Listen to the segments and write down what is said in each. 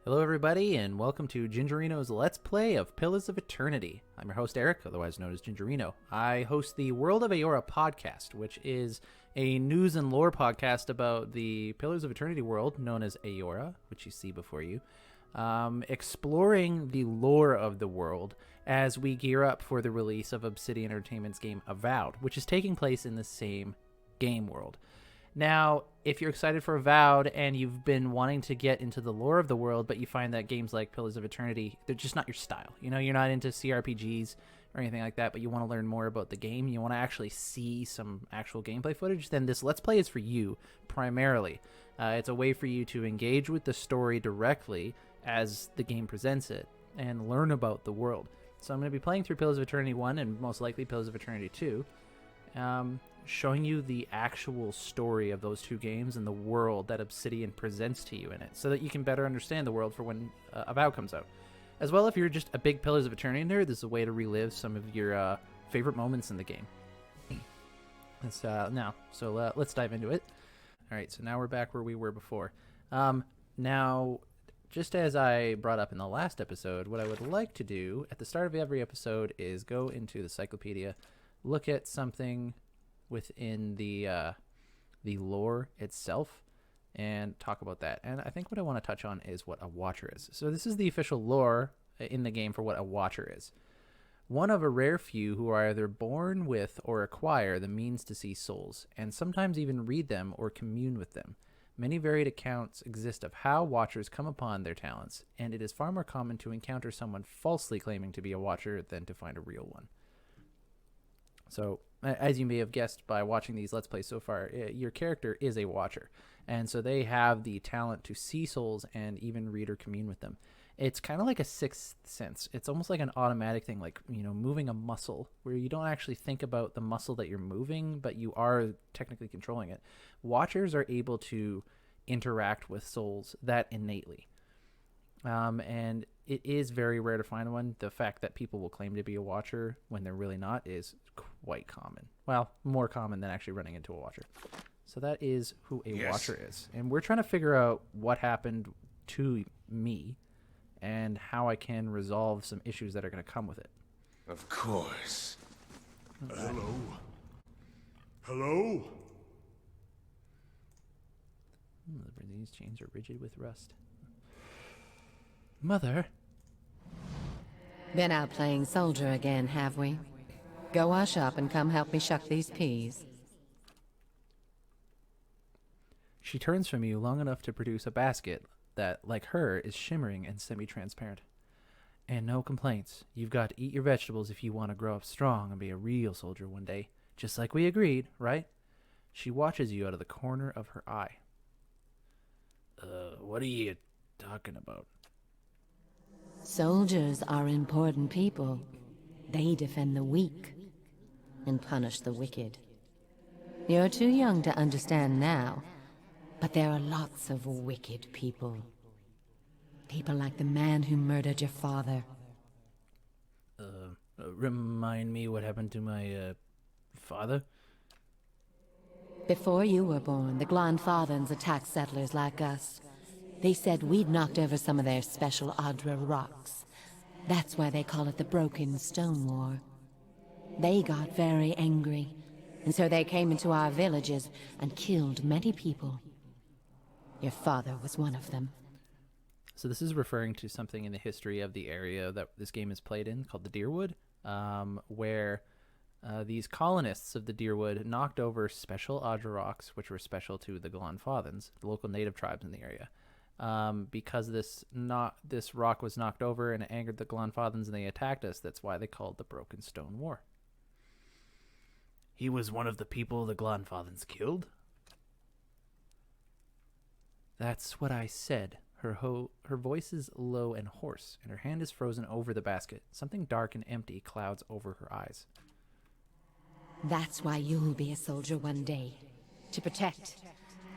Hello, everybody, and welcome to Gingereno's Let's Play of Pillars of Eternity. I'm your host, Eric, otherwise known as Gingereno. I host the World of Eora podcast, which is a news and lore podcast about the Pillars of Eternity world, known as Eora, which you see before you, exploring the lore of the world as we gear up for the release of Obsidian Entertainment's game Avowed, which is taking place in the same game world. Now, if you're excited for Avowed and you've been wanting to get into the lore of the world, but you find that games like Pillars of Eternity, they're just not your style. You know, you're not into CRPGs or anything like that, but you want to learn more about the game, you want to actually see some actual gameplay footage, then this Let's Play is for you, primarily. It's a way for you to engage with the story directly as the game presents it and learn about the world. So I'm going to be playing through Pillars of Eternity 1 and most likely Pillars of Eternity 2. Showing you the actual story of those two games and the world that Obsidian presents to you in it, so that you can better understand the world for when Avowed comes out. As well, if you're just a big Pillars of Eternity nerd, this is a way to relive some of your favorite moments in the game. Let's dive into it. All right, so now we're back where we were before. Now, just as I brought up in the last episode, what I would like to do at the start of every episode is go into the Cyclopedia, look at something within the lore itself and talk about that. And I think what I want to touch on is what a Watcher is. So this is the official lore in the game for what a Watcher is. One of a rare few who are either born with or acquire the means to see souls, and sometimes even read them or commune with them. Many varied accounts exist of how Watchers come upon their talents, and it is far more common to encounter someone falsely claiming to be a Watcher than to find a real one. So, as you may have guessed by watching these Let's Plays so far, your character is a Watcher. And so they have the talent to see souls and even read or commune with them. It's kind of like a sixth sense. It's almost like an automatic thing, like, you know, moving a muscle, where you don't actually think about the muscle that you're moving, but you are technically controlling it. Watchers are able to interact with souls that innately. And it is very rare to find one. The fact that people will claim to be a Watcher when they're really not is quite common. Well, more common than actually running into a Watcher. So that is who a Watcher is. And we're trying to figure out what happened to me and how I can resolve some issues that are going to come with it. Of course. Hello? Hello? These chains are rigid with rust. Mother? Been out playing soldier again, have we? Go wash up and come help me shuck these peas. She turns from you long enough to produce a basket that, like her, is shimmering and semi-transparent. And no complaints. You've got to eat your vegetables if you want to grow up strong and be a real soldier one day. Just like we agreed, right? She watches you out of the corner of her eye. What are you talking about? Soldiers are important people. They defend the weak and punish the wicked. You're too young to understand now, but there are lots of wicked people. People like the man who murdered your father. Remind me what happened to my, father? Before you were born, the Glanfathans attacked settlers like us. They said we'd knocked over some of their special Adra rocks. That's why they call it the Broken Stone War. They got very angry, and so they came into our villages and killed many people. Your father was one of them. So this is referring to something in the history of the area that this game is played in, called the Deerwood, where these colonists of the Deerwood knocked over special Adra rocks, which were special to the Glanfathans, the local native tribes in the area. Because this rock was knocked over and it angered the Glanfathans and they attacked us, that's why they called the Broken Stone War. He was one of the people the Glanfathans killed? That's what I said. Her voice is low and hoarse, and her hand is frozen over the basket. Something dark and empty clouds over her eyes. That's why you'll be a soldier one day. To protect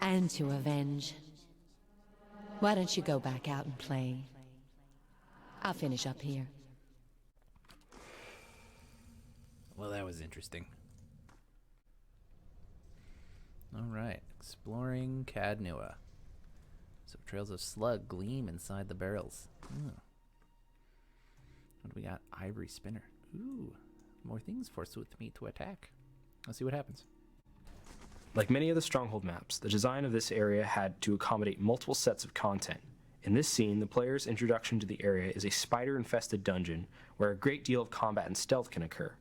and to avenge. Why don't you go back out and play? I'll finish up here. Well, that was interesting. All right, exploring Caed Nua. So trails of slug gleam inside the barrels. What do we got? Ivory spinner. Ooh, more things forsooth me to attack. Let's see what happens. Like many of the Stronghold maps, the design of this area had to accommodate multiple sets of content. In this scene, the player's introduction to the area is a spider-infested dungeon where a great deal of combat and stealth can occur.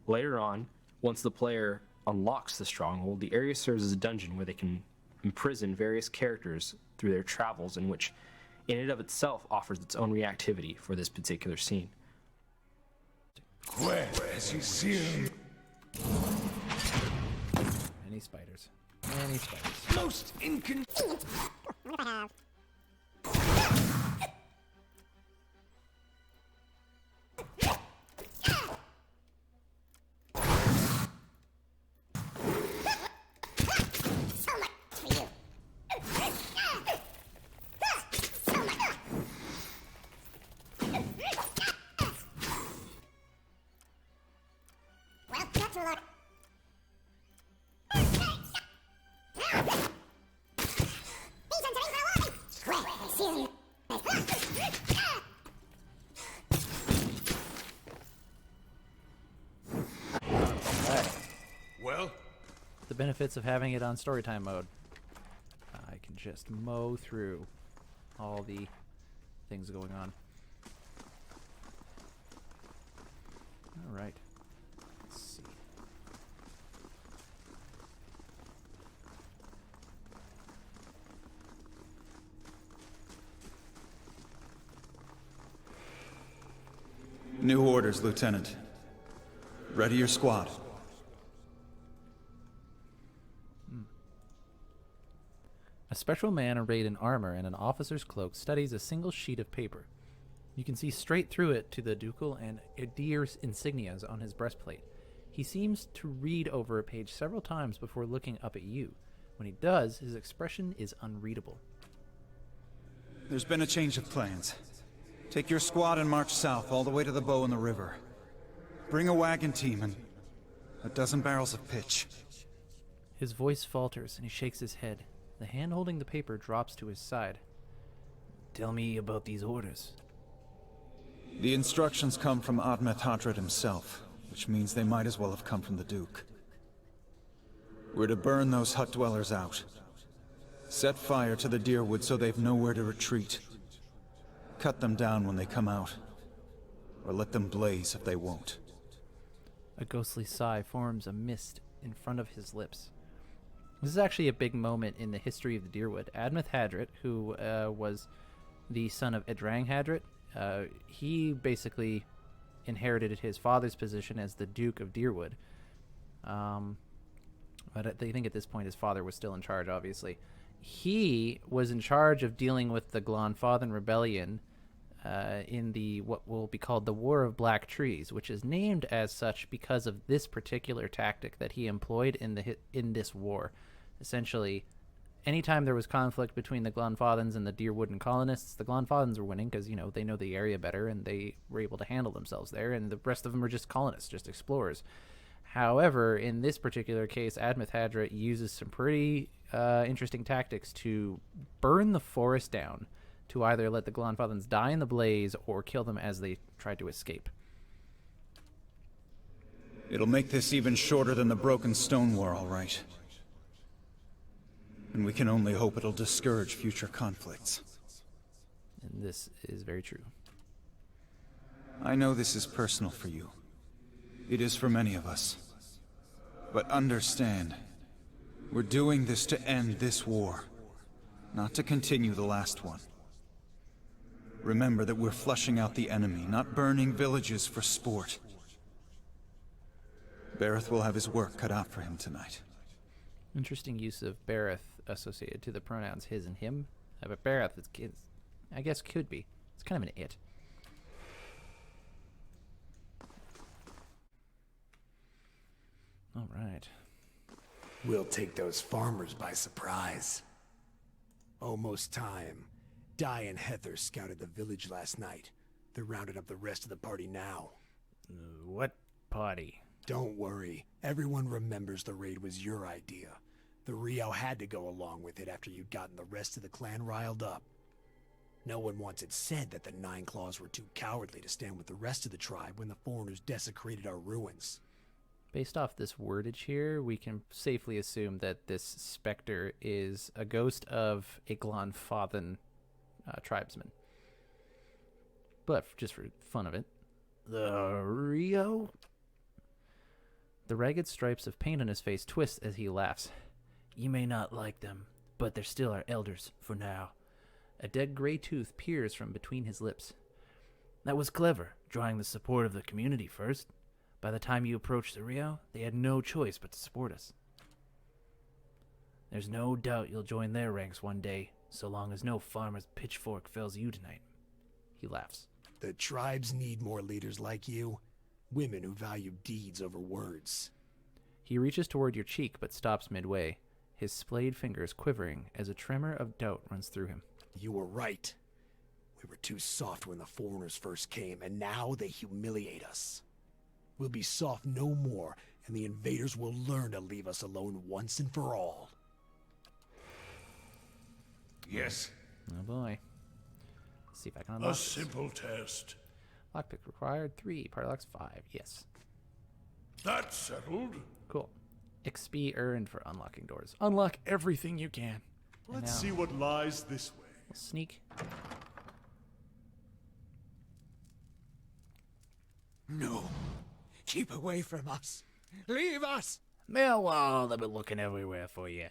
Later on, once the player unlocks the Stronghold, the area serves as a dungeon where they can imprison various characters through their travels, in which in and of itself offers its own reactivity for this particular scene. Where has he seen? Any spiders. Any spiders. Most inconvenient. Well, The benefits of having it on storytime mode. I can just mow through all the things going on. All right. Let's see. New orders, Lieutenant. Ready your squad. A spectral man arrayed in armor and an officer's cloak studies a single sheet of paper. You can see straight through it to the ducal and Edir's insignias on his breastplate. He seems to read over a page several times before looking up at you. When he does, his expression is unreadable. There's been a change of plans. Take your squad and march south all the way to the bow in the river. Bring a wagon team and a dozen barrels of pitch. His voice falters and he shakes his head. The hand holding the paper drops to his side. Tell me about these orders. The instructions come from Admeth Hadred himself, which means they might as well have come from the Duke. We're to burn those hut dwellers out. Set fire to the Deerwood so they've nowhere to retreat. Cut them down when they come out. Or let them blaze if they won't. A ghostly sigh forms a mist in front of his lips. This is actually a big moment in the history of the Deerwood. Admeth Hadret, who was the son of Edrang Hadret, he basically inherited his father's position as the Duke of Deerwood. But I think at this point his father was still in charge, obviously. He was in charge of dealing with the Glonfathan Rebellion in the what will be called the War of Black Trees, which is named as such because of this particular tactic that he employed in this war. Essentially, anytime there was conflict between the Glonfathans and the Deerwooden colonists, the Glonfathans were winning because, they know the area better and they were able to handle themselves there, and the rest of them were just colonists, just explorers. However, in this particular case, Admeth Hadret uses some pretty interesting tactics to burn the forest down to either let the Glonfathans die in the blaze or kill them as they tried to escape. It'll make this even shorter than the broken stone war, all right. And we can only hope it'll discourage future conflicts. And this is very true. I know this is personal for you. It is for many of us. But understand, we're doing this to end this war, not to continue the last one. Remember that we're flushing out the enemy, not burning villages for sport. Bareth will have his work cut out for him tonight. Interesting use of Bareth associated to the pronouns his and him. But Bareth, I guess, could be. It's kind of an it. All right. We'll take those farmers by surprise. Almost time. Di and Heather scouted the village last night. They're rounding up the rest of the party now. What party? Don't worry. Everyone remembers the raid was your idea. The Rio had to go along with it after you'd gotten the rest of the clan riled up. No one once had said that the Nine Claws were too cowardly to stand with the rest of the tribe when the foreigners desecrated our ruins. Based off this wordage here, we can safely assume that this specter is a ghost of a Glanfathan tribesman. But just for fun of it, the Rio? The ragged stripes of paint on his face twist as he laughs. You may not like them, but they're still our elders for now. A dead gray tooth peers from between his lips. That was clever, drawing the support of the community first. By the time you approached the Rio, they had no choice but to support us. There's no doubt you'll join their ranks one day, so long as no farmer's pitchfork fells you tonight. He laughs. The tribes need more leaders like you. Women who value deeds over words. He reaches toward your cheek, but stops midway, his splayed fingers quivering as a tremor of doubt runs through him. You were right. We were too soft when the foreigners first came, and now they humiliate us. We'll be soft no more, and the invaders will learn to leave us alone once and for all. Yes. Oh boy. Let's see if I can unlock A this. simple test. Lockpick required 3, party locks 5. Yes. That's settled. Cool. XP earned for unlocking doors. Unlock everything you can. Let's now- see what lies this way. Sneak. No. Keep away from us. Leave us! Maerwald, I've been looking everywhere for you.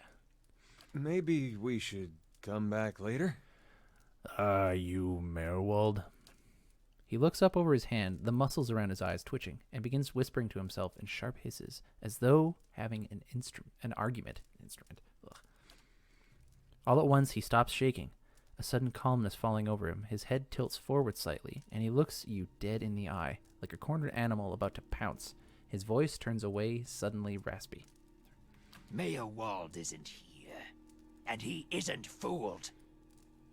Maybe we should come back later? Are you Maerwald? He looks up over his hand, the muscles around his eyes twitching, and begins whispering to himself in sharp hisses, as though having an argument. Ugh. All at once, he stops shaking, a sudden calmness falling over him. His head tilts forward slightly, and he looks you dead in the eye, like a cornered animal about to pounce. His voice turns away, suddenly raspy. Maerwald isn't here, and he isn't fooled.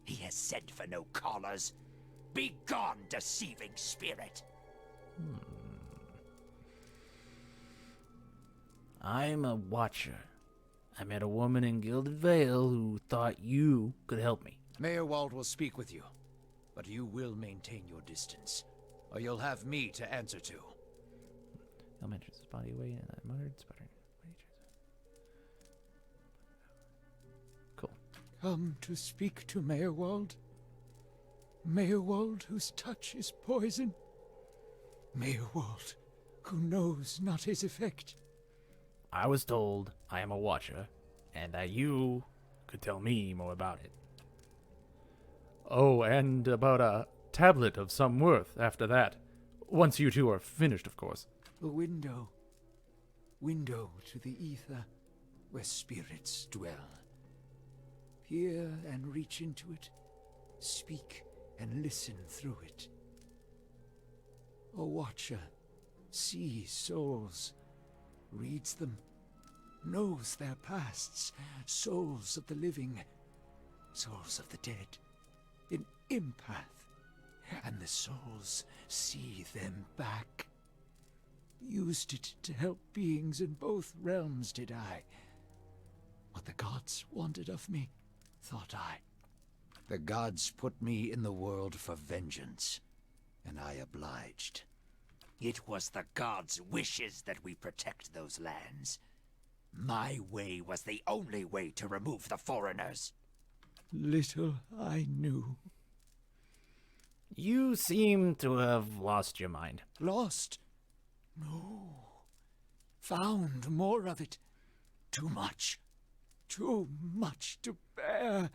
He has sent for no callers. Be gone, deceiving spirit. I'm a watcher. I met a woman in Gilded Vale who thought you could help me. Maerwald will speak with you, but you will maintain your distance, or you'll have me to answer to. He'll mention his body away and I muttered, sputtering. Cool. Come to speak to Maerwald? Maerwald whose touch is poison? Maerwald who knows not his effect? I was told I am a watcher, and that you could tell me more about it. Oh, and about a tablet of some worth after that. Once you two are finished, of course. A window. Window to the ether, where spirits dwell. Peer and reach into it. Speak and listen through it. A watcher sees souls, reads them, knows their pasts, souls of the living, souls of the dead, an empath, and the souls see them back. Used it to help beings in both realms, did I. What the gods wanted of me, thought I. The gods put me in the world for vengeance, and I obliged. It was the gods' wishes that we protect those lands. My way was the only way to remove the foreigners. Little I knew. You seem to have lost your mind. Lost? No. Found more of it. Too much. Too much to bear.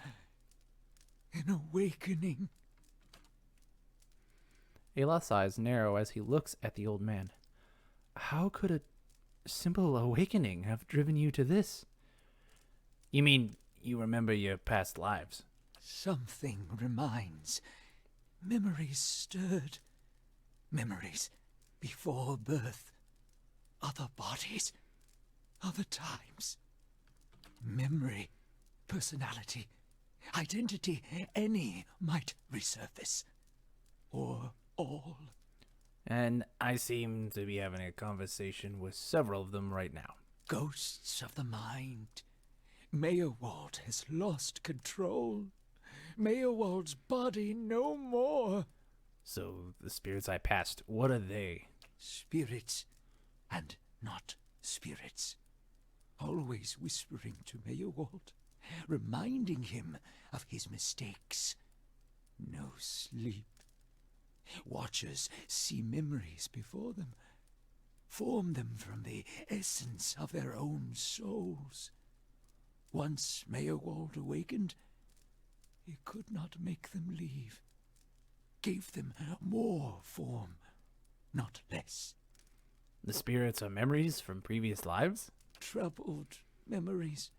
An awakening. Aloth's eyes narrow as he looks at the old man. How could a simple awakening have driven you to this? You mean you remember your past lives? Something reminds. Memories stirred. Memories before birth. Other bodies. Other times. Memory. Personality. Identity. Any might resurface. Or all. And I seem to be having a conversation with several of them right now. Ghosts of the mind. Maerwald has lost control. Maerwald's body no more. So the spirits I passed, what are they? Spirits, and not spirits. Always whispering to Maerwald, reminding him of his mistakes. No sleep. Watchers see memories before them, form them from the essence of their own souls. Once Maerwald awakened, he could not make them leave. Gave them more form, not less. The spirits are memories from previous lives? Troubled memories,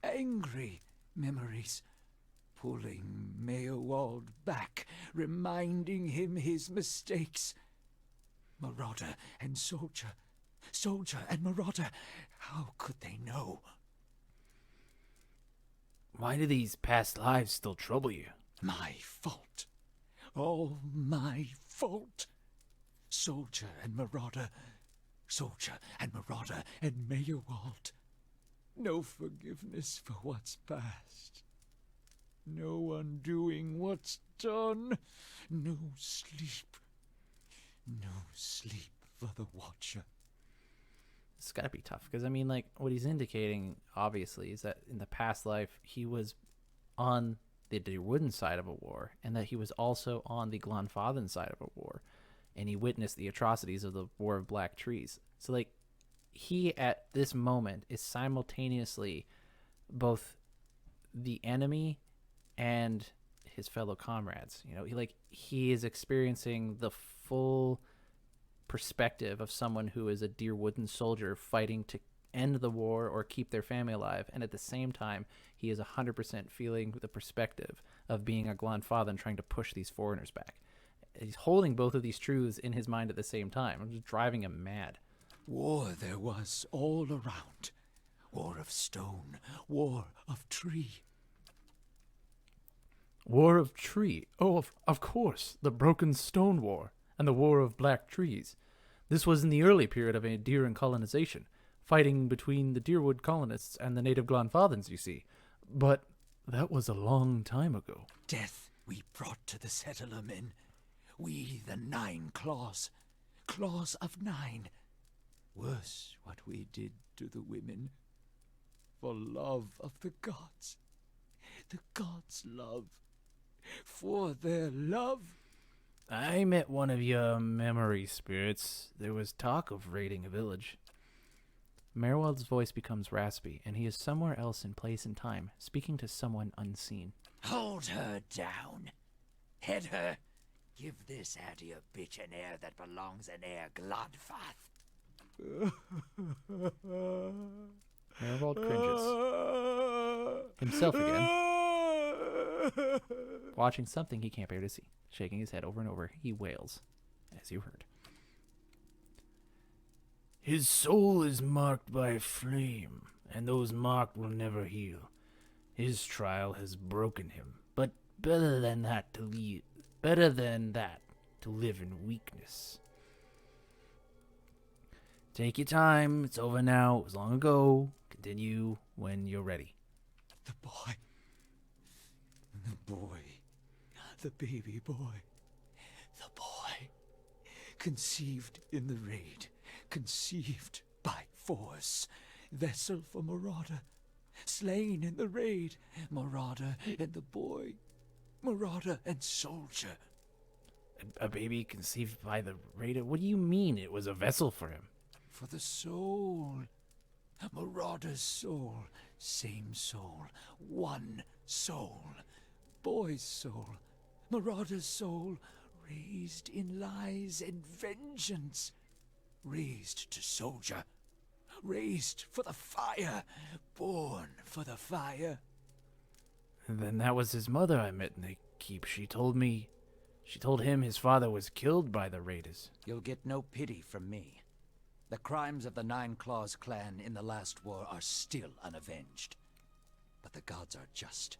angry memories, pulling Maerwald back, reminding him his mistakes. Marauder and soldier, soldier and marauder, how could they know? Why do these past lives still trouble you? My fault. All my fault. Soldier and marauder, soldier and marauder and Maerwald. No forgiveness for what's past. No undoing what's done. No sleep. No sleep for the Watcher. It's gotta be tough, because I mean, like, what he's indicating, obviously, is that in the past life, he was on the Deerwooden side of a war, and that he was also on the Glanfathen side of a war, and he witnessed the atrocities of the War of Black Trees. So, like, he, at this moment, is simultaneously both the enemy and his fellow comrades. You know, he is experiencing the full perspective of someone who is a Deerwooden soldier fighting to end the war or keep their family alive, and at the same time he is 100% feeling the perspective of being a Glanfathen trying to push these foreigners back. He's holding both of these truths in his mind at the same time. I'm just driving him mad. War there was all around. War of stone, war of tree. War of Tree. Oh, of course, the Broken Stone War and the War of Black Trees. This was in the early period of Aederan colonization, fighting between the Deerwood colonists and the native Glanfathens, you see. But that was a long time ago. Death we brought to the settler men. We, the 9 claws. Claws of 9. Worse what we did to the women. For love of the gods. The gods' love. For their love. I met one of your memory spirits. There was talk of raiding a village. Maerwald's voice becomes raspy, and he is somewhere else in place and time, speaking to someone unseen. Hold her down. Head her. Give this Adia bitch an heir that belongs in Air Glodfath. Maerwald cringes. Himself again. Watching something he can't bear to see. Shaking his head over and over, he wails, as you heard. His soul is marked by flame, and those marked will never heal. His trial has broken him, but better than that to live in weakness. Take your time, it's over now, it was long ago. Continue when you're ready. The boy. The boy. The baby boy. The boy. Conceived in the raid. Conceived by force. Vessel for Marauder. Slain in the raid. Marauder and the boy. Marauder and soldier. A baby conceived by the raider? What do you mean it was a vessel for him? For the soul. Marauder's soul. Same soul. One soul. Boy's soul. Marauder's soul. Raised in lies and vengeance. Raised to soldier. Raised for the fire. Born for the fire. And then that was his mother I met in the keep. She told him his father was killed by the raiders. You'll get no pity from me. The crimes of the 9 Claws clan in the last war are still unavenged. But the gods are just.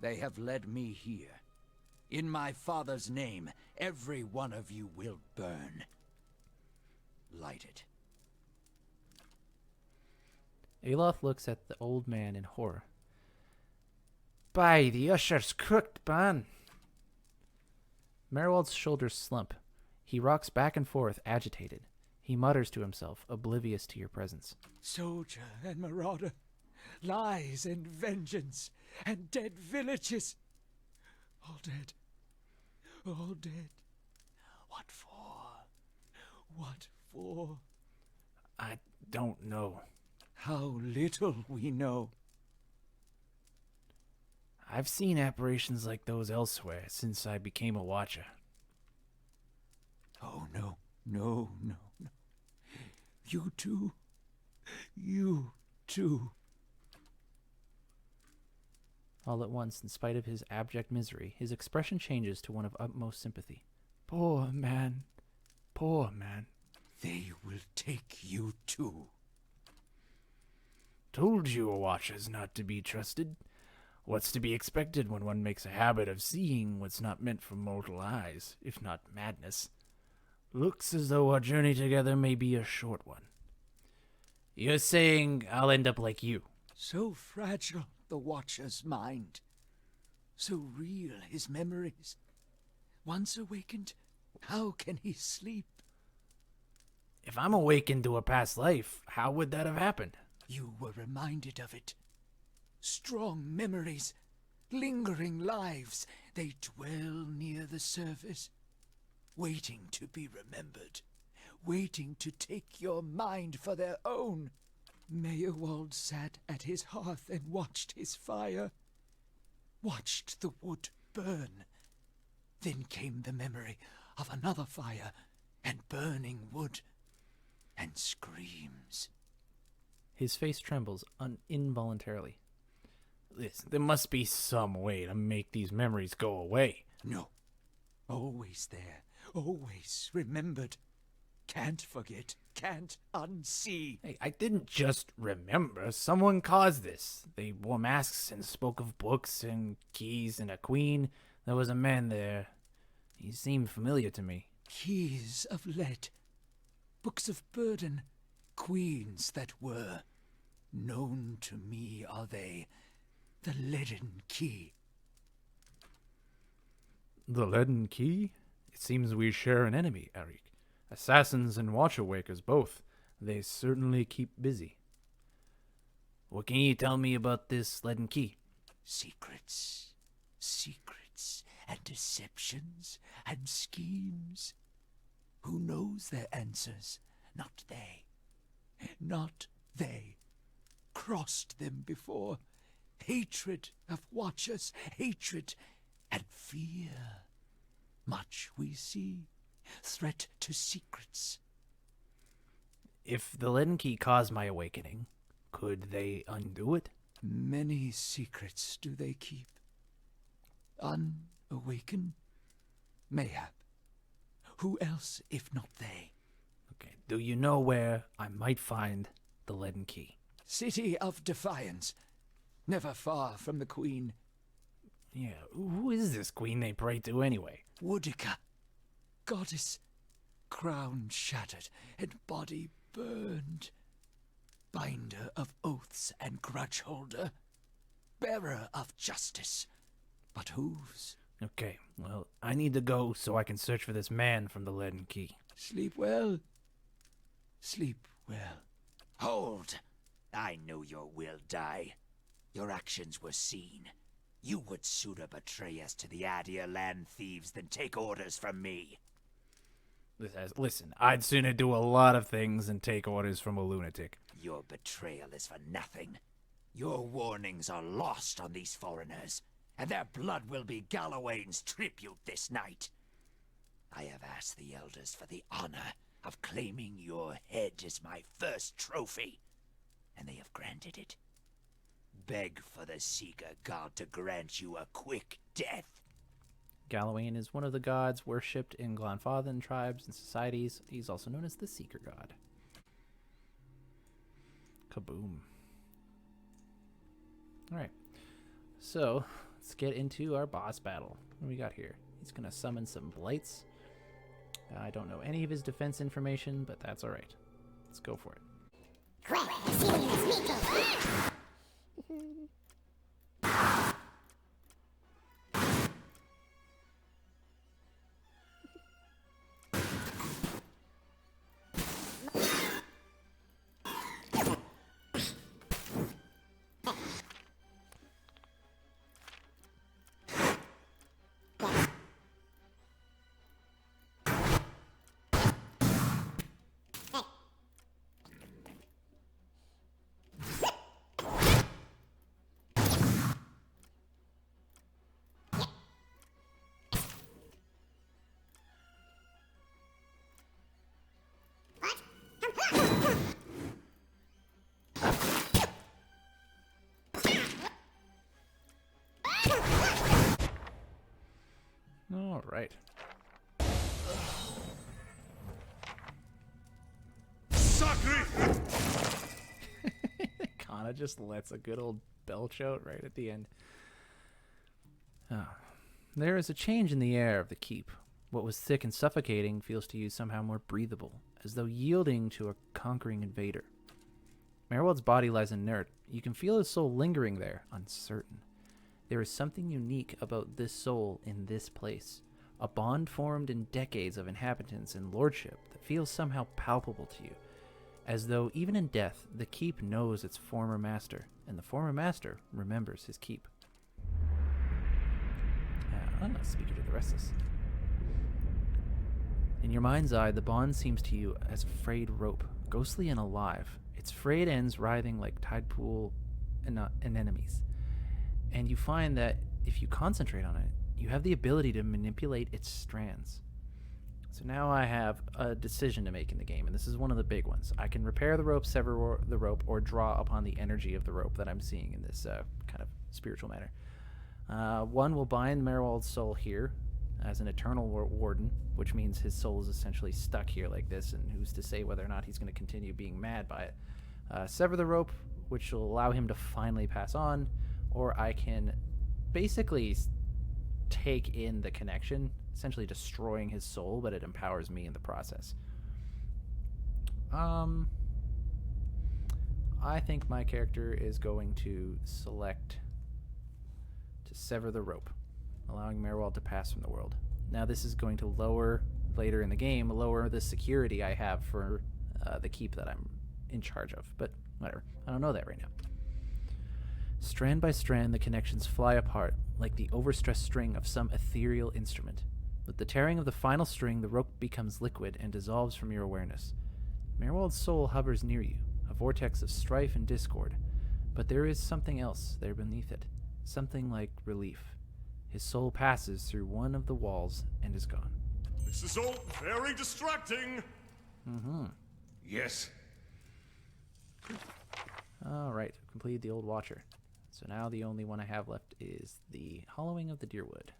They have led me here. In my father's name, every one of you will burn. Light it. Aloth looks at the old man in horror. By the usher's crooked, man. Maerwald's shoulders slump. He rocks back and forth, agitated. He mutters to himself, oblivious to your presence. Soldier and marauder, lies and vengeance, and dead villages. All dead. All dead. What for? What for? I don't know. How little we know. I've seen apparitions like those elsewhere since I became a watcher. Oh, no, no, no, no. You too. You too. All at once, in spite of his abject misery, his expression changes to one of utmost sympathy. Poor man. Poor man. They will take you too. Told you a watcher's not to be trusted. What's to be expected when one makes a habit of seeing what's not meant for mortal eyes, if not madness? Looks as though our journey together may be a short one. You're saying I'll end up like you. So fragile the Watcher's mind. So real his memories. Once awakened, how can he sleep? If I'm awakened to a past life, how would that have happened? You were reminded of it. Strong memories, lingering lives, they dwell near the surface, waiting to be remembered, waiting to take your mind for their own. Maerwald sat at his hearth and watched his fire, watched the wood burn. Then came the memory of another fire and burning wood, and screams. His face trembles involuntarily. Listen, there must be some way to make these memories go away. No. Always there. Always remembered. Can't forget. Can't unsee. Hey, I didn't just remember. Someone caused this. They wore masks and spoke of books and keys and a queen. There was a man there. He seemed familiar to me. Keys of lead. Books of burden. Queens that were. Known to me are they. The leaden key. The leaden key? It seems we share an enemy, Eric. Assassins and watcher wakers both. They certainly keep busy. What can you tell me about this leaden key? Secrets. Secrets and deceptions and schemes. Who knows their answers? Not they. Not they. Crossed them before. Hatred of watchers, hatred and fear. Much we see. Threat to secrets. If the leaden key caused my awakening, could they undo it? Many secrets do they keep. Unawakened? Mayhap. Who else if not they? Okay, do you know where I might find the leaden key? City of Defiance. Never far from the Queen. Yeah, who is this queen they pray to anyway? Woodica. Goddess. Crown shattered and body burned. Binder of oaths and grudge holder. Bearer of justice. But whose? Okay, well, I need to go so I can search for this man from the leaden key. Sleep well. Sleep well. Hold! I know your will die. Your actions were seen. You would sooner betray us to the Adir land thieves than take orders from me. Listen, I'd sooner do a lot of things than take orders from a lunatic. Your betrayal is for nothing. Your warnings are lost on these foreigners, and their blood will be Gallowayne's tribute this night. I have asked the elders for the honor of claiming your head as my first trophy, and they have granted it. Beg for the Seeker God to grant you a quick death. Gallowayne is one of the gods worshipped in Glanfathan tribes and societies. He's also known as the Seeker God. Kaboom. Alright, so let's get into our boss battle. What do we got here? He's going to summon some blights. I don't know any of his defense information, but that's alright. Let's go for it. All right. Sacre! Kana just lets a good old belch out right at the end. There is a change in the air of the keep. What was thick and suffocating feels to you somehow more breathable, as though yielding to a conquering invader. Maerwald's body lies inert. You can feel his soul lingering there, uncertain. There is something unique about this soul in this place, a bond formed in decades of inhabitants and lordship that feels somehow palpable to you, as though even in death, the keep knows its former master, and the former master remembers his keep. I'm not speaking to the rest of this. In your mind's eye, the bond seems to you as a frayed rope, ghostly and alive, its frayed ends writhing like tide pool anemones. And you find that if you concentrate on it, you have the ability to manipulate its strands. So now I have a decision to make in the game, and this is one of the big ones. I can repair the rope, sever the rope, or draw upon the energy of the rope that I'm seeing in this kind of spiritual manner. One will bind Maerwald's soul here as an eternal warden, which means his soul is essentially stuck here like this, and who's to say whether or not he's going to continue being mad by it. Sever the rope, which will allow him to finally pass on, or I can basically take in the connection, essentially destroying his soul, but it empowers me in the process. I think my character is going to select to sever the rope, allowing Maerwald to pass from the world. Now this is going to lower, later in the game, lower the security I have for the keep that I'm in charge of, but whatever. I don't know that right now. Strand by strand, the connections fly apart, like the overstressed string of some ethereal instrument. With the tearing of the final string, the rope becomes liquid and dissolves from your awareness. Maerwald's soul hovers near you, a vortex of strife and discord, but there is something else there beneath it, something like relief. His soul passes through one of the walls and is gone. This is all very distracting. Mm-hmm. Yes. All right, completed the Old Watcher. So now the only one I have left is the Hollowing of the Deerwood.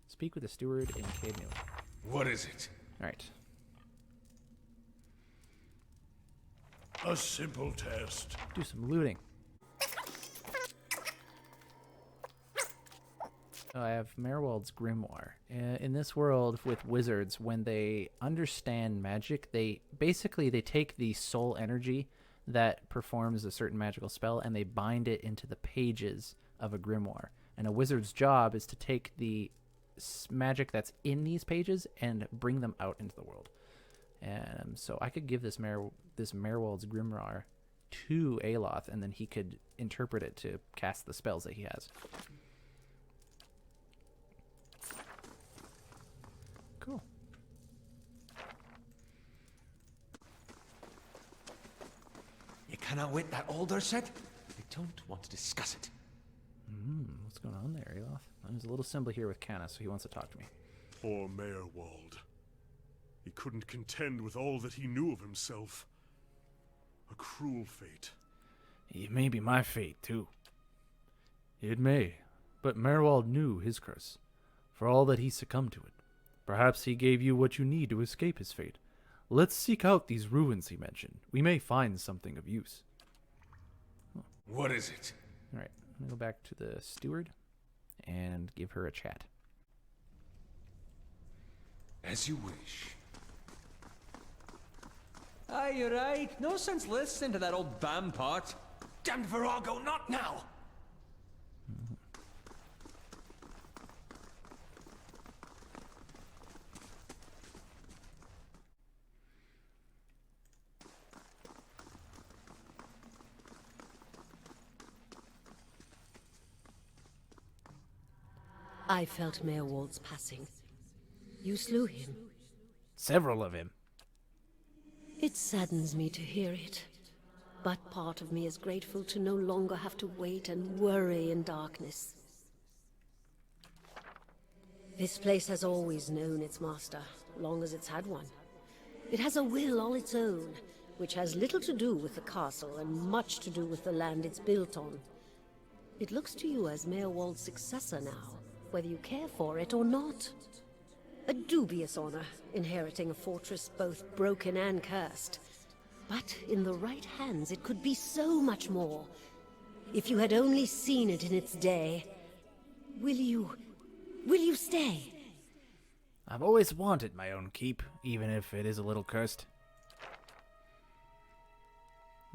Speak with the steward in Caed Nua. What is it? All right. A simple test. Do some looting. I have Maerwald's Grimoire. In this world with wizards, when they understand magic, they take the soul energy that performs a certain magical spell and they bind it into the pages of a grimoire. And a wizard's job is to take the magic that's in these pages and bring them out into the world. So I could give this Maerwald's Grimoire to Aloth, and then he could interpret it to cast the spells that he has. Cool. You cannot wait that older set? I don't want to discuss it. What's going on there, Aloth? There's a little symbol here with Canna, so he wants to talk to me. Poor Maerwald. He couldn't contend with all that he knew of himself. A cruel fate. It may be my fate, too. It may, but Maerwald knew his curse, for all that he succumbed to it. Perhaps he gave you what you need to escape his fate. Let's seek out these ruins he mentioned. We may find something of use. What is it? All right, I'm going to go back to the steward and give her a chat. As you wish. Aye, you're right. No sense listening to that old bampot. Damned Virago, not now! I felt Maerwald's passing. You slew him. Several of him. It saddens me to hear it. But part of me is grateful to no longer have to wait and worry in darkness. This place has always known its master, long as it's had one. It has a will all its own, which has little to do with the castle and much to do with the land it's built on. It looks to you as Maerwald's successor now, whether you care for it or not. A dubious honor, inheriting a fortress both broken and cursed. But in the right hands, it could be so much more. If you had only seen it in its day. Will you stay? I've always wanted my own keep, even if it is a little cursed.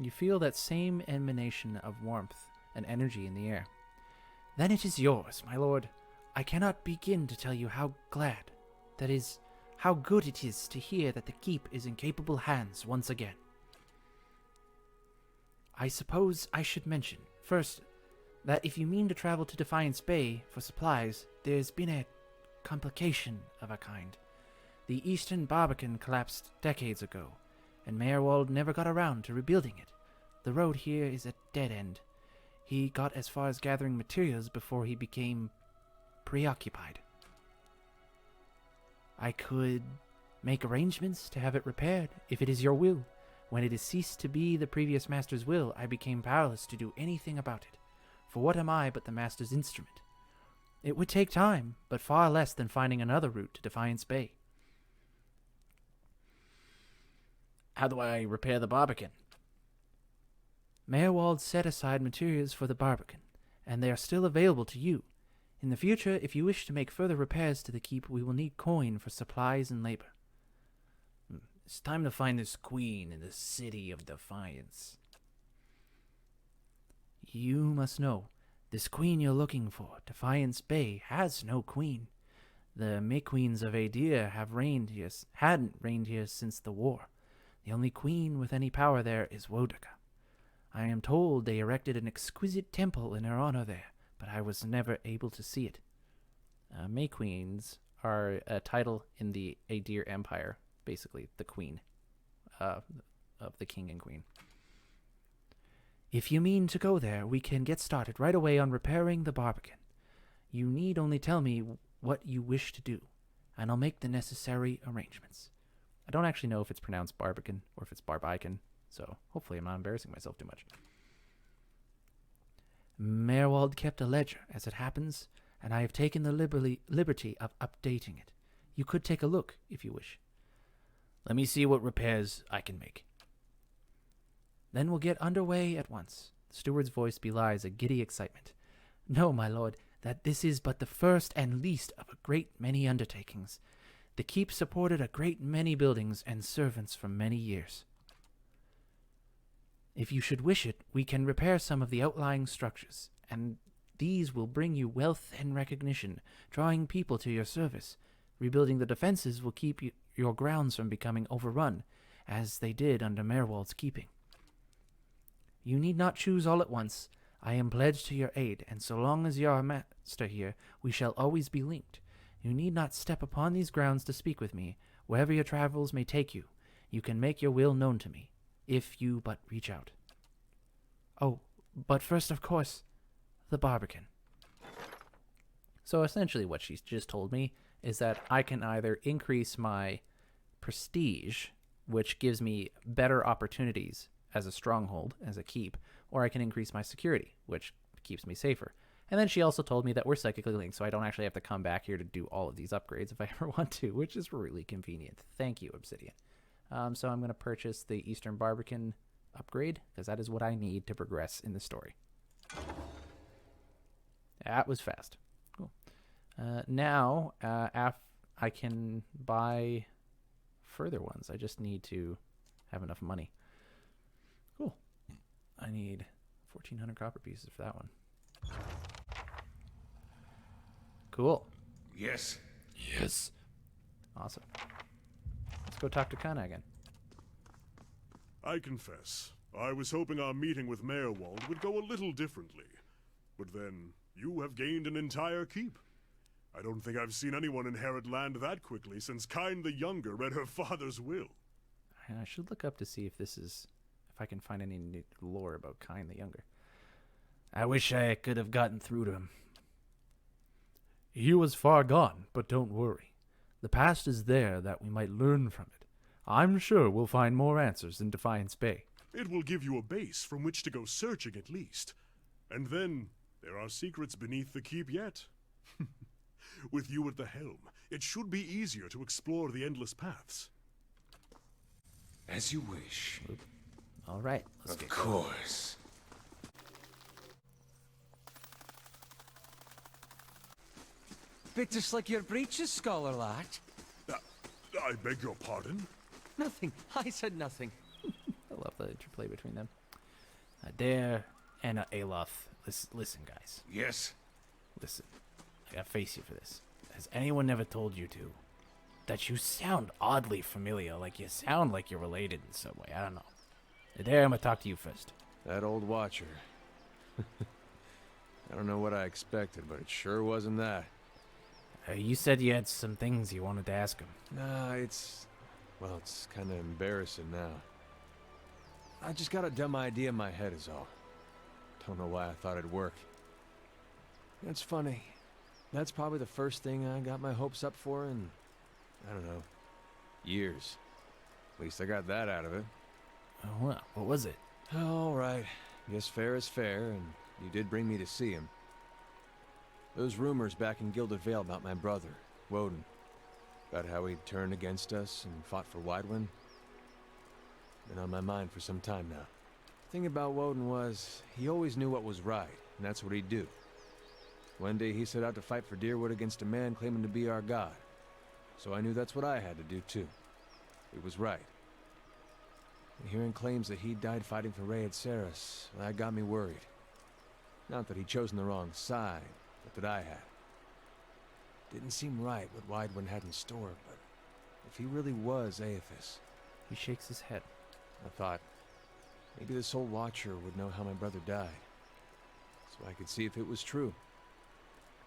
You feel that same emanation of warmth and energy in the air. Then it is yours, my lord. I cannot begin to tell you how glad, that is, how good it is to hear that the keep is in capable hands once again. I suppose I should mention, first, that if you mean to travel to Defiance Bay for supplies, there's been a complication of a kind. The eastern Barbican collapsed decades ago, and Maerwald never got around to rebuilding it. The road here is a dead end. He got as far as gathering materials before he became preoccupied. I could make arrangements to have it repaired, if it is your will. When it has ceased to be the previous master's will, I became powerless to do anything about it. For what am I but the master's instrument? It would take time, but far less than finding another route to Defiance Bay. How do I repair the Barbican? Maerwald set aside materials for the Barbican, and they are still available to you. In the future, if you wish to make further repairs to the keep, we will need coin for supplies and labor. It's time to find this queen in the city of Defiance. You must know, this queen you're looking for, Defiance Bay, has no queen. The May-Queens of Adir hadn't reigned here since the war. The only queen with any power there is Wodaka. I am told they erected an exquisite temple in her honor there, but I was never able to see it. May-Queens are a title in the Adir Empire, basically the queen of the king and queen. If you mean to go there, we can get started right away on repairing the Barbican. You need only tell me what you wish to do, and I'll make the necessary arrangements. I don't actually know if it's pronounced Barbican or if it's Barbican, so hopefully I'm not embarrassing myself too much. Maerwald kept a ledger, as it happens, and I have taken the liberty of updating it. You could take a look, if you wish. Let me see what repairs I can make. Then we'll get underway at once. The steward's voice belies a giddy excitement. Know, my lord, that this is but the first and least of a great many undertakings. The keep supported a great many buildings and servants for many years. If you should wish it, we can repair some of the outlying structures, and these will bring you wealth and recognition, drawing people to your service. Rebuilding the defenses will keep your grounds from becoming overrun, as they did under Maerwald's keeping. You need not choose all at once. I am pledged to your aid, and so long as you are master here, we shall always be linked. You need not step upon these grounds to speak with me. Wherever your travels may take you, you can make your will known to me, if you but reach out. Oh, but first, of course, the Barbican. So essentially what she's just told me is that I can either increase my prestige, which gives me better opportunities as a stronghold, as a keep, or I can increase my security, which keeps me safer. And then she also told me that we're psychically linked, so I don't actually have to come back here to do all of these upgrades if I ever want to, which is really convenient. Thank you, Obsidian. So I'm going to purchase the Eastern Barbican upgrade, because that is what I need to progress in the story. That was fast. Cool. Now, I can buy further ones. I just need to have enough money. Cool. I need 1,400 copper pieces for that one. Cool. Yes. Yes. Awesome. Let's go talk to Kana again. I confess, I was hoping our meeting with Maerwald would go a little differently. But then, you have gained an entire keep. I don't think I've seen anyone inherit land that quickly since Caed the Younger read her father's will. I should look up to see if I can find any new lore about Caed the Younger. I wish I could have gotten through to him. He was far gone, but don't worry. The past is there that we might learn from it. I'm sure we'll find more answers in Defiance Bay. It will give you a base from which to go searching at least. And then, there are secrets beneath the keep yet. With you at the helm, It should be easier to explore the endless paths. As you wish. All right, let's Of get going. course. Bit just like your breeches, Scholar Lad. I beg your pardon? Nothing. I said nothing. I love the interplay between them. Adair and Aloth. Listen, guys. Yes? Listen. I gotta face you for this. Has anyone ever told you to? That you sound oddly familiar, like you sound like you're related in some way. I don't know. Adair, I'm gonna talk to you first. That old watcher. I don't know what I expected, but it sure wasn't that. You said you had some things you wanted to ask him. Nah, it's kind of embarrassing now. I just got a dumb idea in my head is all. Don't know why I thought it'd work. It's funny. That's probably the first thing I got my hopes up for in, I don't know, years. At least I got that out of it. Oh, well, what was it? All right. Guess fair is fair, and you did bring me to see him. Those rumors back in Gilded Vale about my brother, Woden. About how he'd turned against us and fought for Widewind. Been on my mind for some time now. The thing about Woden was, he always knew what was right, and that's what he'd do. One day he set out to fight for Deerwood against a man claiming to be our god. So I knew that's what I had to do too. It was right. And hearing claims that he died fighting for Caed Nua, that got me worried. Not that he'd chosen the wrong side, but that I had. Didn't seem right what Widewind had in store, but if he really was Aethys... He shakes his head. I thought, maybe this old Watcher would know how my brother died. So I could see if it was true.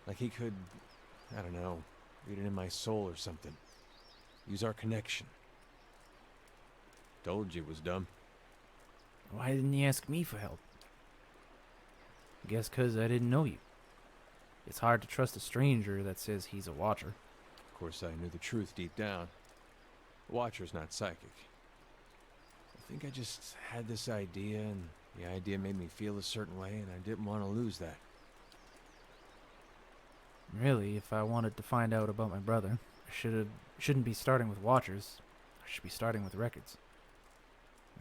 Like he could, I don't know, read it in my soul or something. Use our connection. Told you it was dumb. Why didn't you ask me for help? Guess 'cause I didn't know you. It's hard to trust a stranger that says he's a watcher. Of course I knew the truth deep down. The Watcher's not psychic. I think I just had this idea, and the idea made me feel a certain way, and I didn't want to lose that. Really, if I wanted to find out about my brother, I shouldn't be starting with watchers. I should be starting with records.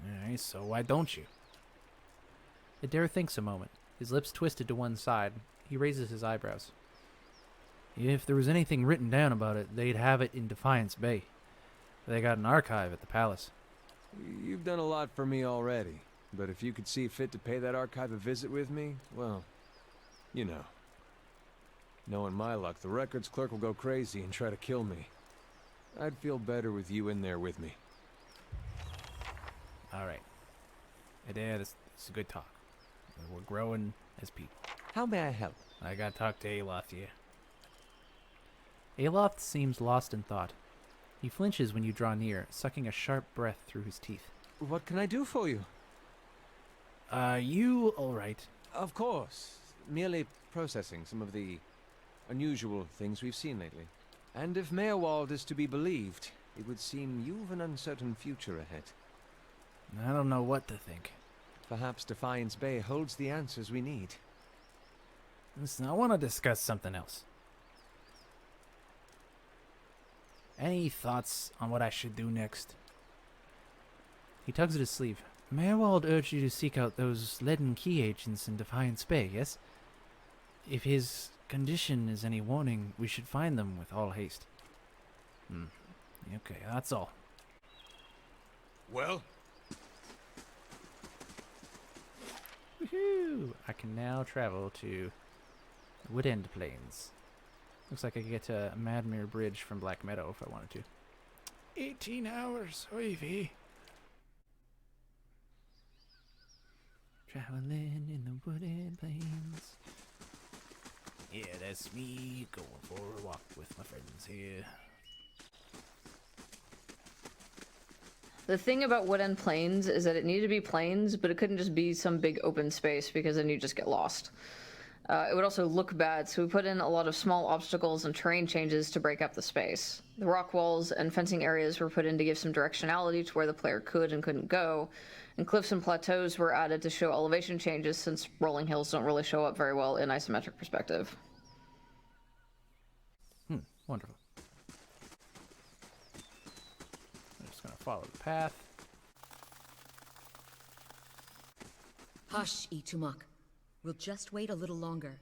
Alright, so why don't you? Adair thinks a moment. His lips twisted to one side. He raises his eyebrows. If there was anything written down about it, they'd have it in Defiance Bay. They got an archive at the palace. You've done a lot for me already, but if you could see fit to pay that archive a visit with me, well, you know. Knowing my luck, the records clerk will go crazy and try to kill me. I'd feel better with you in there with me. Alright. Adair, this is a good talk. We're growing as people. How may I help? I gotta talk to Aloth here. Aloth seems lost in thought. He flinches when you draw near, sucking a sharp breath through his teeth. What can I do for you? You alright? Of course. Merely processing some of the unusual things we've seen lately. And if Maerwald is to be believed, it would seem you've an uncertain future ahead. I don't know what to think. Perhaps Defiance Bay holds the answers we need. Listen, I want to discuss something else. Any thoughts on what I should do next? He tugs at his sleeve. Maerwald urged you to seek out those leaden key agents in Defiance Bay, yes? If his condition is any warning, we should find them with all haste. Okay, that's all. Well? Woohoo! I can now travel to Woodend Plains. Looks like I could get to Madmere Bridge from Black Meadow if I wanted to. 18 hours, oy Traveling in the Woodend Plains. Yeah, that's me going for a walk with my friends here. The thing about Woodend Plains is that it needed to be plains, but it couldn't just be some big open space because then you just get lost. It would also look bad, so we put in a lot of small obstacles and terrain changes to break up the space. The rock walls and fencing areas were put in to give some directionality to where the player could and couldn't go, and cliffs and plateaus were added to show elevation changes since rolling hills don't really show up very well in isometric perspective. Wonderful. follow the path. Hush, Itumak. We'll just wait a little longer.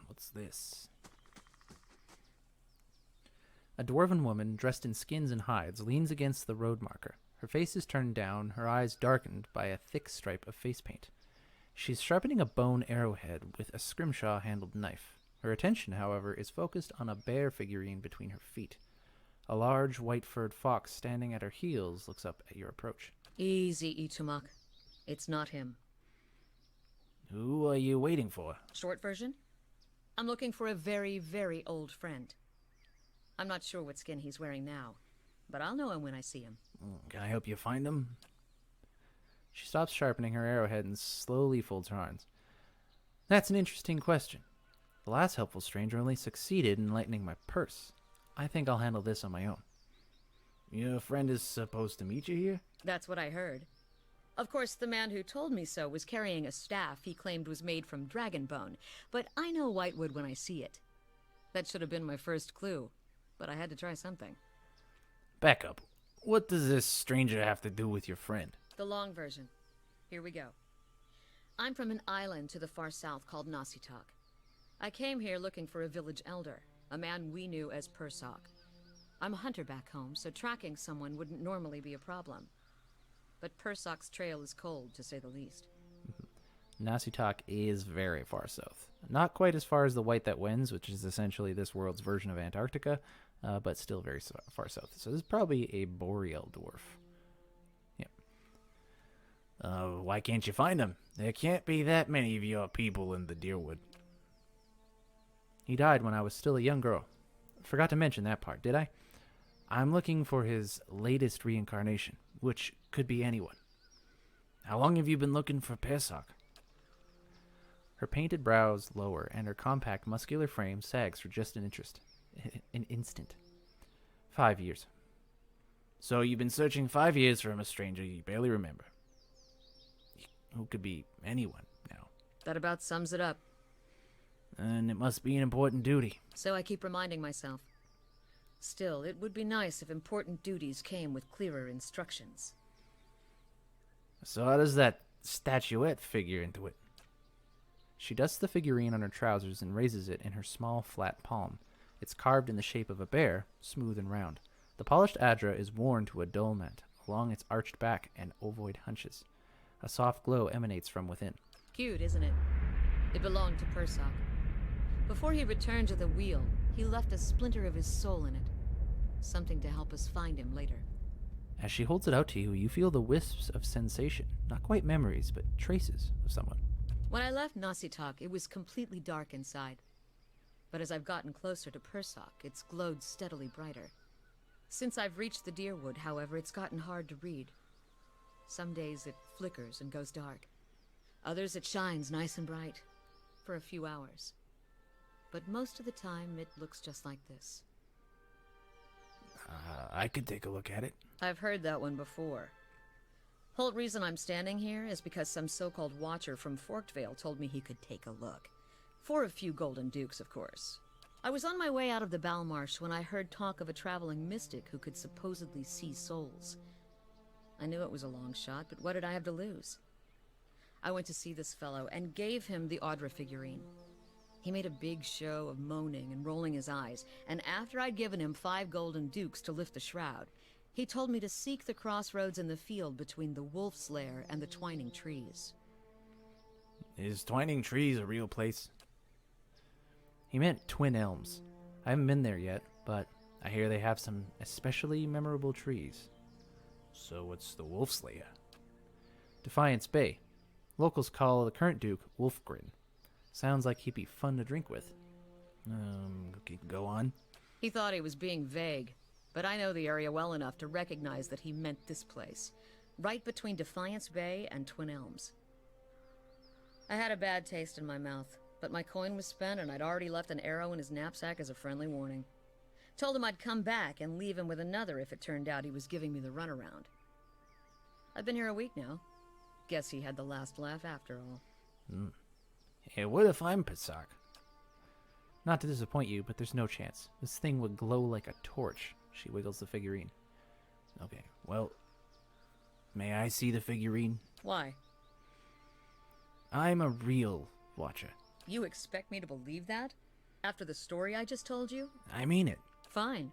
What's this? A dwarven woman dressed in skins and hides leans against the road marker. Her face is turned down, her eyes darkened by a thick stripe of face paint. She's sharpening a bone arrowhead with a scrimshaw-handled knife. Her attention, however, is focused on a bear figurine between her feet. A large, white-furred fox standing at her heels looks up at your approach. Easy, Itumak. It's not him. Who are you waiting for? Short version? I'm looking for a very, very old friend. I'm not sure what skin he's wearing now, but I'll know him when I see him. Can I help you find him? She stops sharpening her arrowhead and slowly folds her arms. That's an interesting question. The last helpful stranger only succeeded in lightening my purse. I think I'll handle this on my own. Your friend is supposed to meet you here? That's what I heard. Of course, the man who told me so was carrying a staff he claimed was made from dragon bone, but I know Whitewood when I see it. That should have been my first clue, but I had to try something. Back up. What does this stranger have to do with your friend? The long version. Here we go. I'm from an island to the far south called Nasitak. I came here looking for a village elder, a man we knew as Persok. I'm a hunter back home, so tracking someone wouldn't normally be a problem. But Persok's trail is cold, to say the least. Nasitak is very far south. Not quite as far as the White That Wins, which is essentially this world's version of Antarctica, but still very far south. So this is probably a boreal dwarf. Yeah. Why can't you find him? There can't be that many of your people in the Deerwood. He died when I was still a young girl. Forgot to mention that part, did I? I'm looking for his latest reincarnation, which could be anyone. How long have you been looking for Persok? Her painted brows lower, and her compact, muscular frame sags for just an instant. 5 years. So you've been searching 5 years for a stranger you barely remember. Who could be anyone now? That about sums it up. And it must be an important duty. So I keep reminding myself. Still, it would be nice if important duties came with clearer instructions. So how does that statuette figure into it? She dusts the figurine on her trousers and raises it in her small, flat palm. It's carved in the shape of a bear, smooth and round. The polished adra is worn to a dull mat along its arched back and ovoid hunches. A soft glow emanates from within. Cute, isn't it? It belonged to Persok. Before he returned to the wheel, he left a splinter of his soul in it. Something to help us find him later. As she holds it out to you, you feel the wisps of sensation. Not quite memories, but traces of someone. When I left Nasitak, it was completely dark inside. But as I've gotten closer to Persok, it's glowed steadily brighter. Since I've reached the Deerwood, however, it's gotten hard to read. Some days it flickers and goes dark. Others it shines nice and bright. For a few hours. But most of the time, it looks just like this. I could take a look at it. I've heard that one before. Whole reason I'm standing here is because some so-called watcher from Forked told me he could take a look. For a few golden dukes, of course. I was on my way out of the Balmarsh when I heard talk of a traveling mystic who could supposedly see souls. I knew it was a long shot, but what did I have to lose? I went to see this fellow and gave him the Audra figurine. He made a big show of moaning and rolling his eyes, and after I'd given him 5 golden dukes to lift the shroud, he told me to seek the crossroads in the field between the Wolf's Lair and the Twining Trees. Is Twining Trees a real place? He meant Twin Elms. I haven't been there yet, but I hear they have some especially memorable trees. So what's the Wolf's Lair? Defiance Bay. Locals call the current Duke Wolfgren. Sounds like he'd be fun to drink with. Go on. He thought he was being vague, but I know the area well enough to recognize that he meant this place. Right between Defiance Bay and Twin Elms. I had a bad taste in my mouth, but my coin was spent and I'd already left an arrow in his knapsack as a friendly warning. Told him I'd come back and leave him with another if it turned out he was giving me the runaround. I've been here a week now. Guess he had the last laugh after all. Hey, what if I'm Persok? Not to disappoint you, but there's no chance. This thing would glow like a torch. She wiggles the figurine. Okay, well, may I see the figurine? Why? I'm a real watcher. You expect me to believe that? After the story I just told you? I mean it. Fine.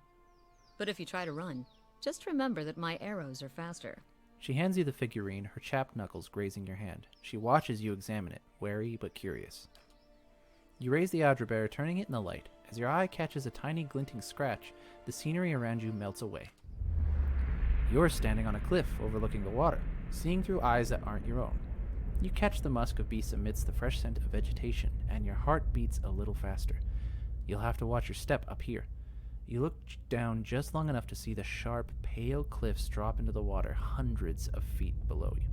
But if you try to run, just remember that my arrows are faster. She hands you the figurine, her chapped knuckles grazing your hand. She watches you examine it, wary but curious. You raise the Adrabear, turning it in the light. As your eye catches a tiny glinting scratch, the scenery around you melts away. You're standing on a cliff overlooking the water, seeing through eyes that aren't your own. You catch the musk of beasts amidst the fresh scent of vegetation, and your heart beats a little faster. You'll have to watch your step up here. You look down just long enough to see the sharp, pale cliffs drop into the water hundreds of feet below you.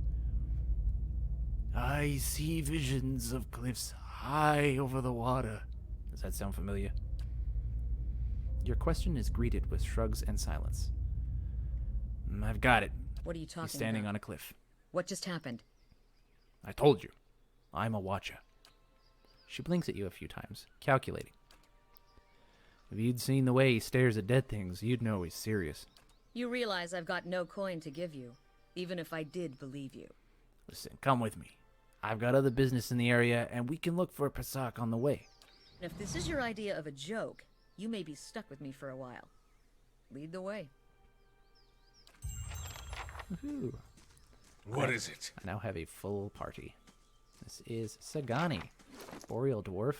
I see visions of cliffs high over the water. Does that sound familiar? Your question is greeted with shrugs and silence. I've got it. What are you talking He's standing about? on a cliff. What just happened? I told you. I'm a watcher. She blinks at you a few times, calculating. If you'd seen the way he stares at dead things, you'd know he's serious. You realize I've got no coin to give you, even if I did believe you. Listen, come with me. I've got other business in the area, and we can look for a Pasak on the way. And if this is your idea of a joke, you may be stuck with me for a while. Lead the way. Woohoo. What is it? I now have a full party. This is Sagani, Boreal Dwarf,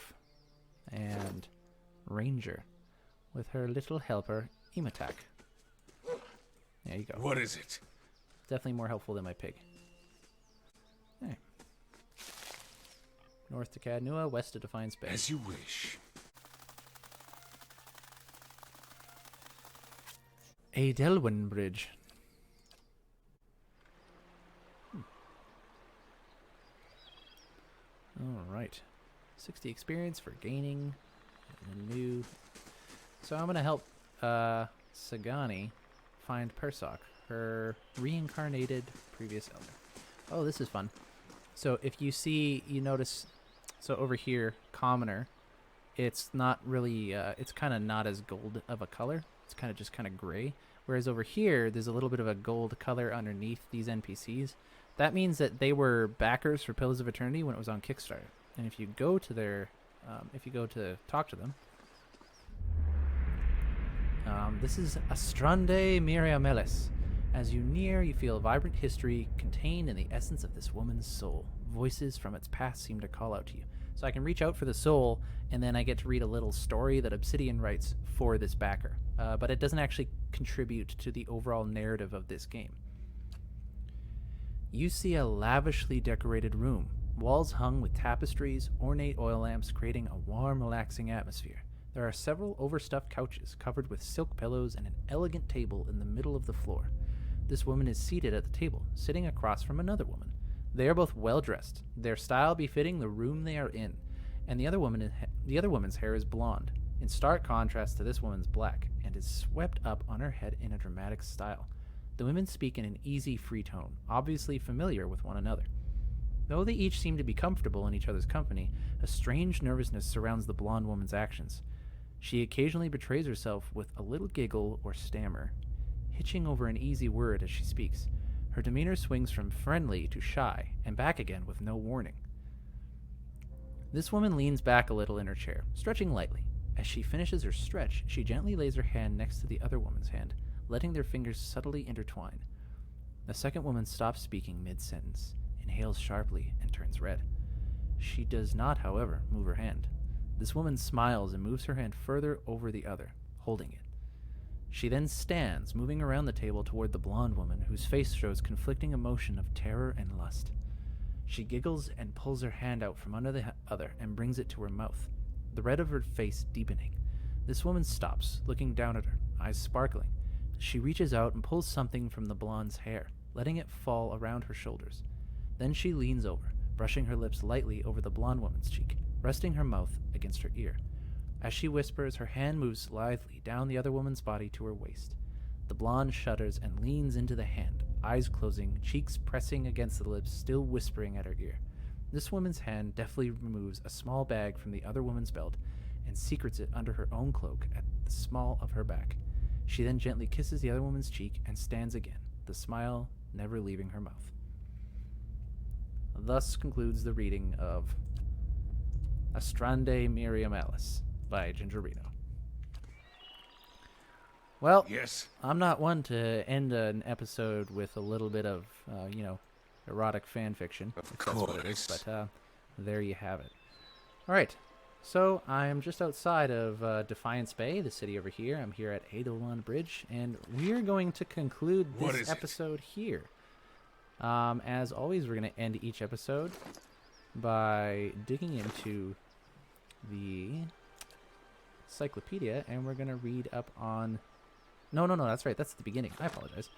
and Ranger, with her little helper, Imatak. There you go. What is it? Definitely more helpful than my pig. Hey. North to Caed Nua, west to Defiance Bay. As you wish. A Delwyn Bridge. Alright. 60 experience for gaining a new... So I'm going to help Sagani find Persoc, her reincarnated previous elder. Oh, this is fun. So if you see, you notice, so over here, Commoner, it's not really, it's kind of not as gold of a color. It's kind of just kind of gray. Whereas over here, there's a little bit of a gold color underneath these NPCs. That means that they were backers for Pillars of Eternity when it was on Kickstarter. And if you go to their, if you go to talk to them, this is Astrande Miriamelis. As you near, you feel a vibrant history contained in the essence of this woman's soul. Voices from its past seem to call out to you. So I can reach out for the soul, and then I get to read a little story that Obsidian writes for this backer. But it doesn't actually contribute to the overall narrative of this game. You see a lavishly decorated room, walls hung with tapestries, ornate oil lamps creating a warm, relaxing atmosphere. There are several overstuffed couches covered with silk pillows and an elegant table in the middle of the floor. This woman is seated at the table, sitting across from another woman. They are both well-dressed, their style befitting the room they are in, and the other woman's hair is blonde, in stark contrast to this woman's black, and is swept up on her head in a dramatic style. The women speak in an easy, free tone, obviously familiar with one another. Though they each seem to be comfortable in each other's company, a strange nervousness surrounds the blonde woman's actions. She occasionally betrays herself with a little giggle or stammer, hitching over an easy word as she speaks. Her demeanor swings from friendly to shy, and back again with no warning. This woman leans back a little in her chair, stretching lightly. As she finishes her stretch, she gently lays her hand next to the other woman's hand, letting their fingers subtly intertwine. The second woman stops speaking mid-sentence, inhales sharply, and turns red. She does not, however, move her hand. This woman smiles and moves her hand further over the other, holding it. She then stands, moving around the table toward the blonde woman, whose face shows conflicting emotion of terror and lust. She giggles and pulls her hand out from under the other and brings it to her mouth, the red of her face deepening. This woman stops, looking down at her, eyes sparkling. She reaches out and pulls something from the blonde's hair, letting it fall around her shoulders. Then she leans over, brushing her lips lightly over the blonde woman's cheek, resting her mouth against her ear. As she whispers, her hand moves lithely down the other woman's body to her waist. The blonde shudders and leans into the hand, eyes closing, cheeks pressing against the lips, still whispering at her ear. This woman's hand deftly removes a small bag from the other woman's belt and secretes it under her own cloak at the small of her back. She then gently kisses the other woman's cheek and stands again, the smile never leaving her mouth. Thus concludes the reading of Astrande Miriam Alice by Gingereno. Well, yes. I'm not one to end an episode with a little bit of, erotic fan fiction. Of if that's what it is, course. but there you have it. All right, so I'm just outside of Defiance Bay, the city over here. I'm here at Edelwan Bridge, and we're going to conclude this episode here. As always, we're going to end each episode by digging into the encyclopedia, and we're going to read up on... No, that's right. That's the beginning. I apologize.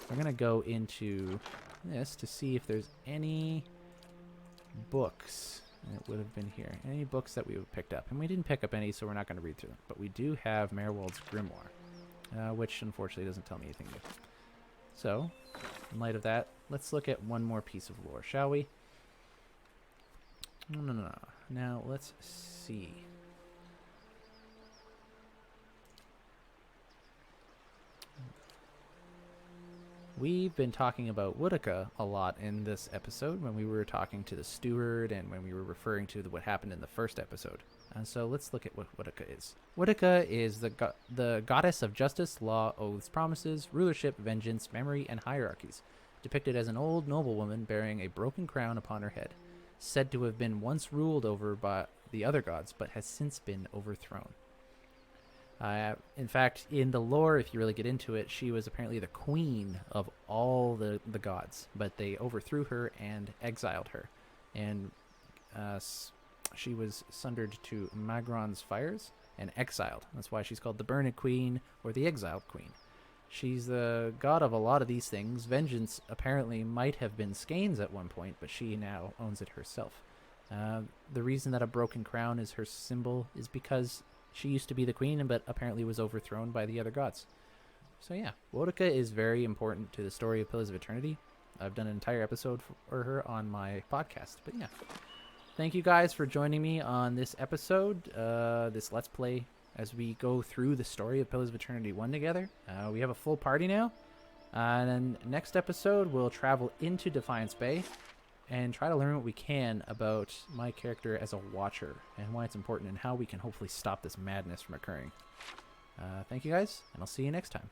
We're going to go into this to see if there's any books that would have been here. Any books that we have picked up. And we didn't pick up any, so we're not going to read through them. But we do have Maerwald's Grimoire, which unfortunately doesn't tell me anything new. So, in light of that, let's look at one more piece of lore, shall we? No. Now, let's see. We've been talking about Woodica a lot in this episode when we were talking to the steward and when we were referring to what happened in the first episode. And so let's look at what Woodica is. Woodica is the goddess of justice, law, oaths, promises, rulership, vengeance, memory, and hierarchies, depicted as an old noblewoman bearing a broken crown upon her head, said to have been once ruled over by the other gods, but has since been overthrown. In fact, in the lore, if you really get into it, she was apparently the queen of all the gods, but they overthrew her and exiled her. And she was sundered to Magron's fires and exiled. That's why she's called the Burned Queen or the Exiled Queen. She's the god of a lot of these things. Vengeance apparently might have been Skane's at one point, but she now owns it herself. The reason that a broken crown is her symbol is because she used to be the queen, but apparently was overthrown by the other gods. So yeah, Woedica is very important to the story of Pillars of Eternity. I've done an entire episode for her on my podcast. But yeah, thank you guys for joining me on this episode, this Let's Play, as we go through the story of Pillars of Eternity 1 together. We have a full party now. And then next episode, we'll travel into Defiance Bay and try to learn what we can about my character as a watcher and why it's important and how we can hopefully stop this madness from occurring. Thank you guys, and I'll see you next time.